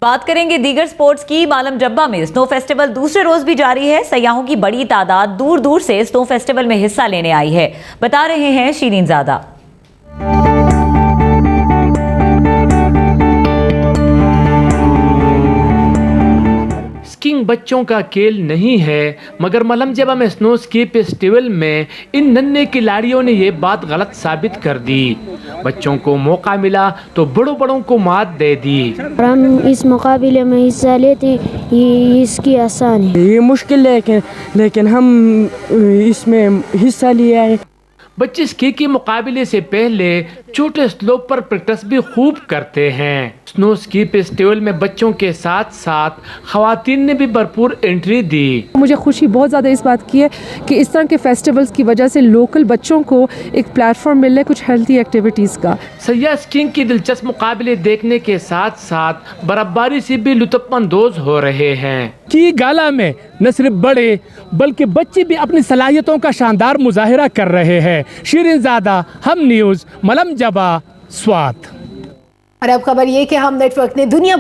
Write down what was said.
بات کریں گے دیگر سپورٹس کی۔ مالم جبہ میں سنو فیسٹیول دوسرے روز بھی جاری ہے۔ سیاحوں کی بڑی تعداد دور دور سے سنو فیسٹیول میں حصہ لینے آئی ہے، بتا رہے ہیں شیرین زادہ۔ اسکینگ بچوں کا کھیل نہیں ہے، مگر مالم جبہ میں سنو اسکی فیسٹیول میں ان ننھے کھلاڑیوں نے یہ بات غلط ثابت کر دی۔ بچوں کو موقع ملا تو بڑوں کو مات دے دی۔ ہم اس مقابلے میں حصہ لیتے یہ اس کی آسان ہے، یہ مشکل ہے لیکن ہم اس میں حصہ لیا ہے۔ بچے اسکی کے مقابلے سے پہلے چھوٹے سلوپ پر پریکٹس بھی خوب کرتے ہیں۔ سنو اسکی فیسٹیول میں بچوں کے ساتھ ساتھ خواتین نے بھی بھرپور انٹری دی۔ مجھے خوشی بہت زیادہ اس بات کی ہے کہ اس طرح کے فیسٹیولز کی وجہ سے لوکل بچوں کو ایک پلیٹ فارم مل رہا ہے کچھ ہیلتھی ایکٹیویٹیز کا۔ سیاح اسکینگ کی دلچسپ مقابلے دیکھنے کے ساتھ ساتھ برفباری سے بھی لطف اندوز ہو رہے ہیں۔ کی گالا میں نہ صرف بڑے بلکہ بچے بھی اپنی صلاحیتوں کا شاندار مظاہرہ کر رہے ہیں۔ شیرین زادہ، ہم نیوز، مالم جبہ، سوات۔ اور اب خبر یہ کہ ہم نیٹ ورک نے دنیا